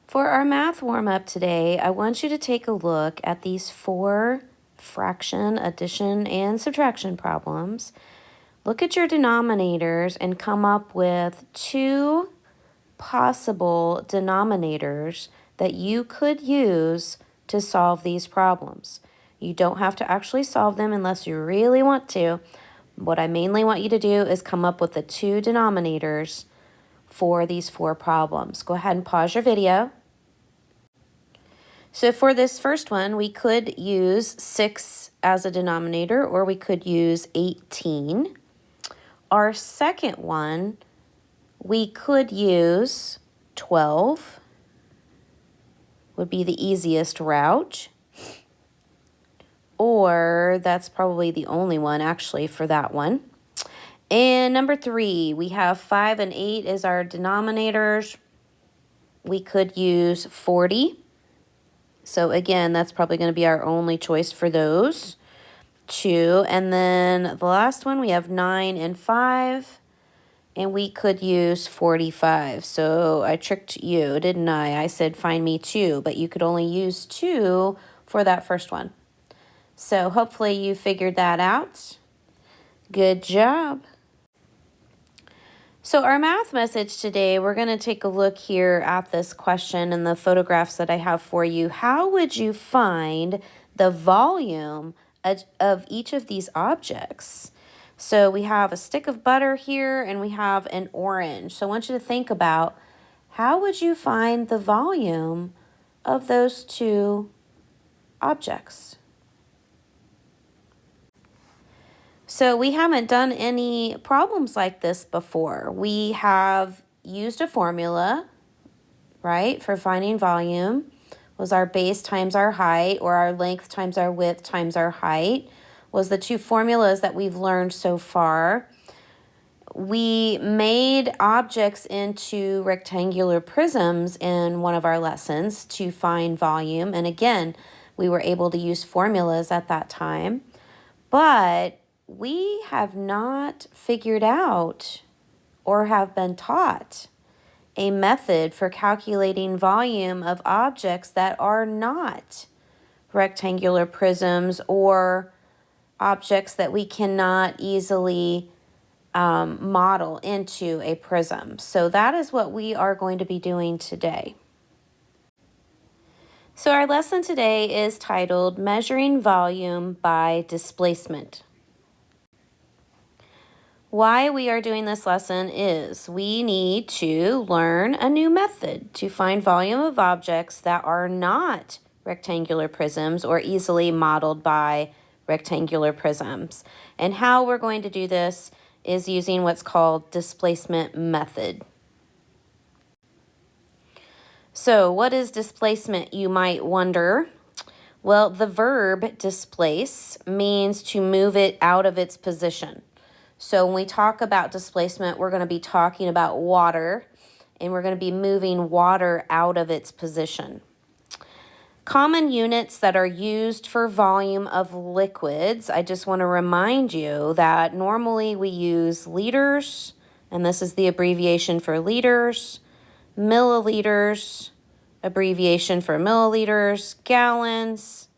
For our math warm-up today, I want you to take a look at these 4 fraction, addition, and subtraction problems. Look at your denominators and come up with 2 possible denominators that you could use to solve these problems. You don't have to actually solve them unless you really want to. What I mainly want you to do is come up with the 2 denominators for these 4 problems. Go ahead and pause your video. So for this first one, we could use 6 as a denominator, or we could use 18. Our second one, we could use 12, would be the easiest route. Or that's probably the only one actually for that one. And number 3, we have 5 and 8 as our denominators. We could use 40. So again, that's probably going to be our only choice for those 2. And then the last one, we have 9 and 5. And we could use 45. So I tricked you, didn't I? I said find me 2, but you could only use 2 for that first one. So hopefully you figured that out. Good job. So our math message today, we're going to take a look here at this question and the photographs that I have for you. How would you find the volume of each of these objects? So we have a stick of butter here and we have an orange. So I want you to think about how would you find the volume of those 2 objects? So we haven't done any problems like this before. We have used a formula, right, for finding volume. Was our base times our height, or our length times our width times our height, was the 2 formulas that we've learned so far. We made objects into rectangular prisms in one of our lessons to find volume. And again, we were able to use formulas at that time. But we have not figured out or have been taught a method for calculating volume of objects that are not rectangular prisms or objects that we cannot easily model into a prism. So that is what we are going to be doing today. So our lesson today is titled Measuring Volume by Displacement. Why we are doing this lesson is we need to learn a new method to find volume of objects that are not rectangular prisms or easily modeled by rectangular prisms. And how we're going to do this is using what's called displacement method. So what is displacement, you might wonder? Well, the verb displace means to move it out of its position. So when we talk about displacement, we're going to be talking about water, and we're going to be moving water out of its position. Common units that are used for volume of liquids, I just want to remind you that normally we use liters, and this is the abbreviation for liters, milliliters, abbreviation for milliliters, gallons,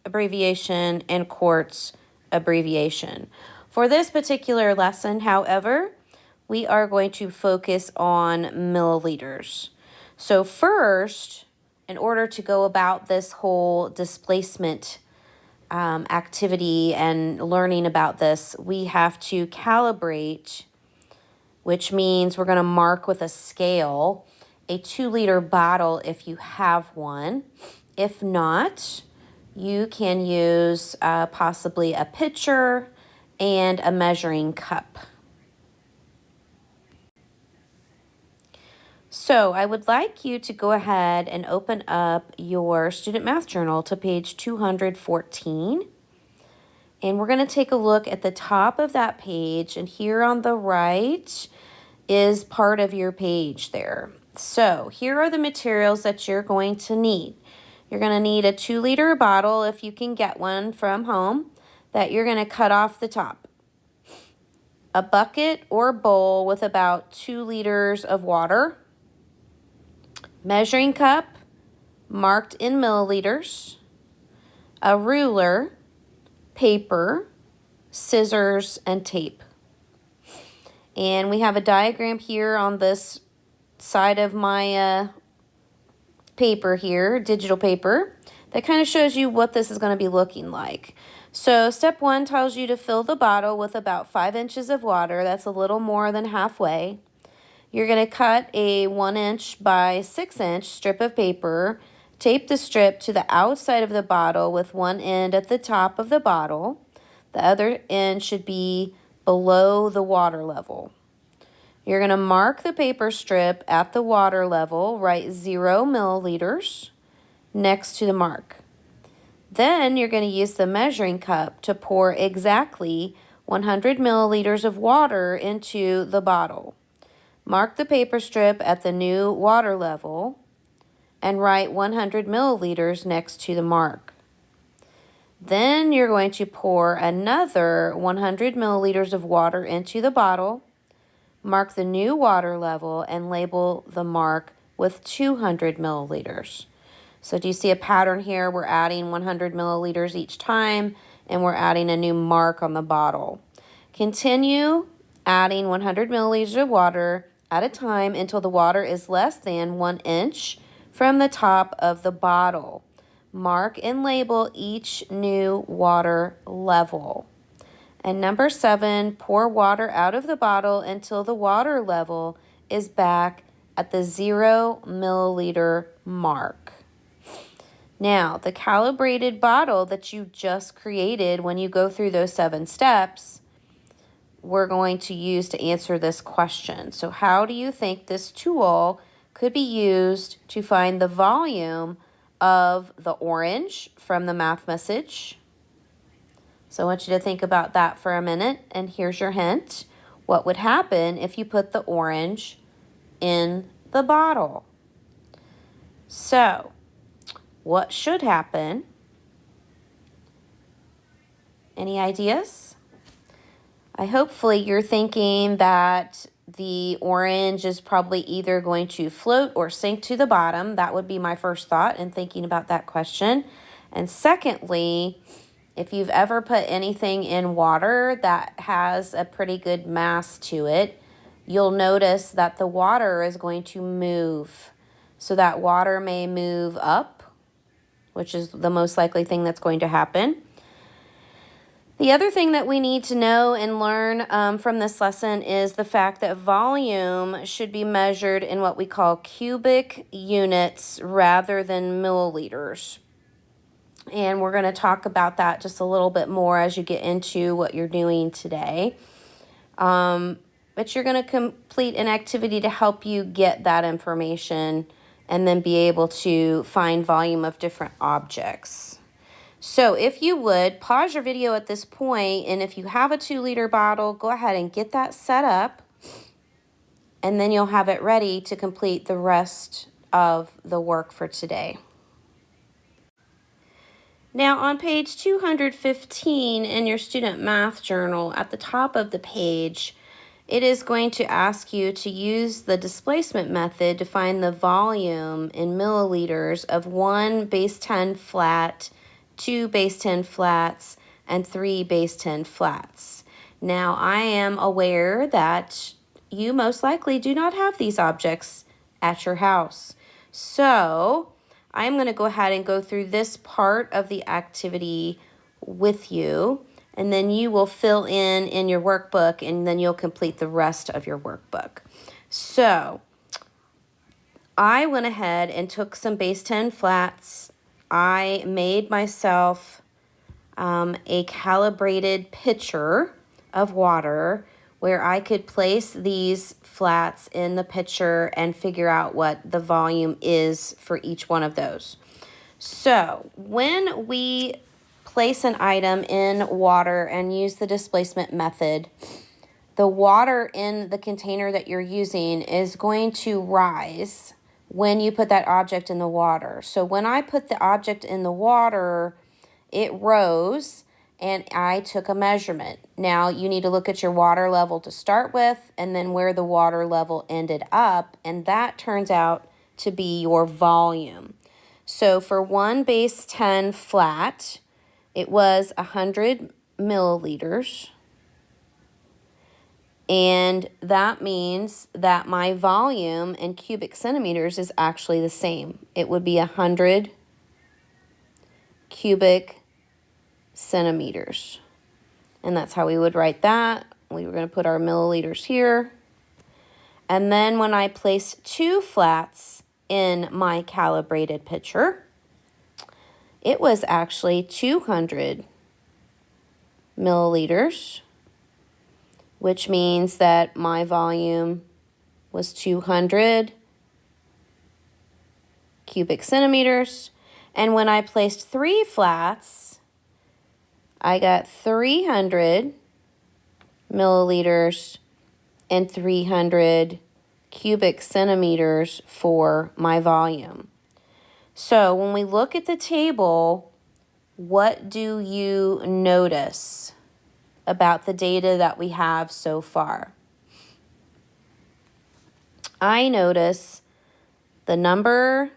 abbreviation, and quarts, abbreviation. For this particular lesson, however, we are going to focus on milliliters. So first, in order to go about this whole displacement activity and learning about this, we have to calibrate, which means we're going to mark with a scale a 2-liter bottle if you have one. If not, you can use possibly a pitcher and a measuring cup. So I would like you to go ahead and open up your student math journal to page 214. And we're going to take a look at the top of that page, and here on the right is part of your page there. So here are the materials that you're going to need. You're going to need a 2-liter bottle if you can get one from home that you're going to cut off the top. A bucket or bowl with about 2 liters of water. Measuring cup marked in milliliters, a ruler, paper, scissors, and tape. And we have a diagram here on this side of my paper here, digital paper, that kind of shows you what this is going to be looking like. So step 1 tells you to fill the bottle with about 5 inches of water. That's a little more than halfway. You're going to cut a 1 inch by 6 inch strip of paper. Tape the strip to the outside of the bottle with one end at the top of the bottle. The other end should be below the water level. You're going to mark the paper strip at the water level, write 0 milliliters next to the mark. Then you're going to use the measuring cup to pour exactly 100 milliliters of water into the bottle. Mark the paper strip at the new water level and write 100 milliliters next to the mark. Then you're going to pour another 100 milliliters of water into the bottle, mark the new water level, and label the mark with 200 milliliters. So do you see a pattern here? We're adding 100 milliliters each time, and we're adding a new mark on the bottle. Continue adding 100 milliliters of water at a time until the water is less than 1 inch from the top of the bottle. Mark and label each new water level. And number 7, pour water out of the bottle until the water level is back at the 0 milliliter mark. Now, the calibrated bottle that you just created when you go through those 7 steps, we're going to use to answer this question. So how do you think this tool could be used to find the volume of the orange from the math message? So I want you to think about that for a minute, and here's your hint. What would happen if you put the orange in the bottle? So, what should happen? Any ideas? Hopefully you're thinking that the orange is probably either going to float or sink to the bottom. That would be my first thought in thinking about that question. And secondly, if you've ever put anything in water that has a pretty good mass to it, you'll notice that the water is going to move. So that water may move up, which is the most likely thing that's going to happen. The other thing that we need to know and learn from this lesson is the fact that volume should be measured in what we call cubic units rather than milliliters. And we're going to talk about that just a little bit more as you get into what you're doing today. But you're going to complete an activity to help you get that information and then be able to find volume of different objects. So if you would, pause your video at this point, and if you have a 2-liter bottle, go ahead and get that set up, and then you'll have it ready to complete the rest of the work for today. Now on page 215 in your student math journal, at the top of the page, it is going to ask you to use the displacement method to find the volume in milliliters of 1 base 10 flat, 2 base 10 flats, and 3 base 10 flats. Now, I am aware that you most likely do not have these objects at your house. So, I'm going to go ahead and go through this part of the activity with you, and then you will fill in your workbook, and then you'll complete the rest of your workbook. So, I went ahead and took some base 10 flats. I made myself a calibrated pitcher of water where I could place these flats in the pitcher and figure out what the volume is for each one of those. So when we place an item in water and use the displacement method, the water in the container that you're using is going to rise when you put that object in the water. So when I put the object in the water, it rose and I took a measurement. Now you need to look at your water level to start with and then where the water level ended up, and that turns out to be your volume. So for one base 10 flat, it was 100 milliliters. And that means that my volume in cubic centimeters is actually the same. It would be 100 cubic centimeters. And that's how we would write that. We were going to put our milliliters here. And then when I placed 2 flats in my calibrated pitcher, it was actually 200 milliliters, which means that my volume was 200 cubic centimeters. And when I placed 3 flats, I got 300 milliliters and 300 cubic centimeters for my volume. So when we look at the table, what do you notice about the data that we have so far? I notice the number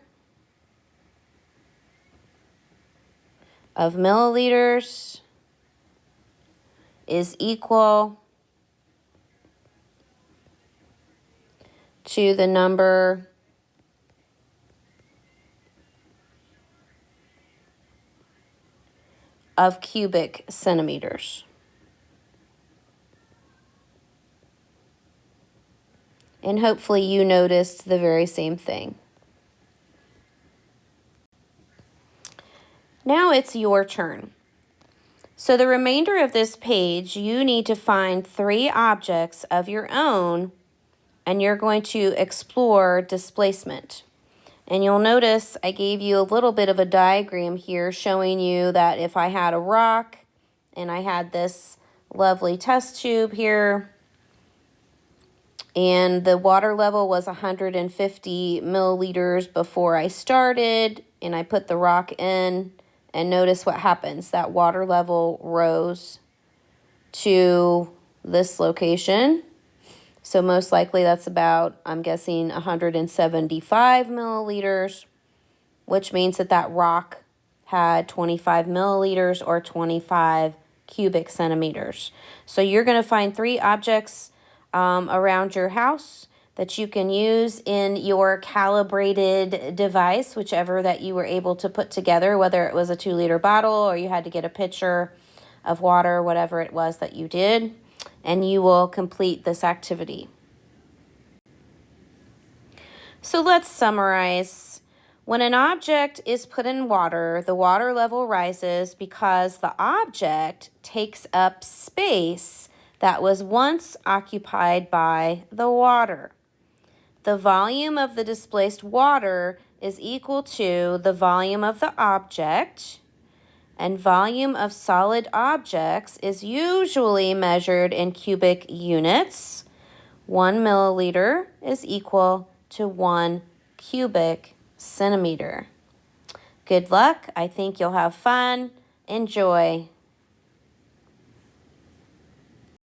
of milliliters is equal to the number of cubic centimeters. And hopefully you noticed the very same thing. Now it's your turn. So the remainder of this page, you need to find 3 objects of your own, and you're going to explore displacement. And you'll notice I gave you a little bit of a diagram here showing you that if I had a rock and I had this lovely test tube here, and the water level was 150 milliliters before I started, and I put the rock in, and notice what happens. That water level rose to this location. So most likely that's about, I'm guessing, 175 milliliters, which means that that rock had 25 milliliters or 25 cubic centimeters. So you're going to find 3 objects around your house that you can use in your calibrated device, whichever that you were able to put together, whether it was a 2-liter bottle or you had to get a pitcher of water, whatever it was that you did, and you will complete this activity. So let's summarize. When an object is put in water, the water level rises because the object takes up space that was once occupied by the water. The volume of the displaced water is equal to the volume of the object, and volume of solid objects is usually measured in cubic units. 1 milliliter is equal to 1 cubic centimeter. Good luck. I think you'll have fun. Enjoy.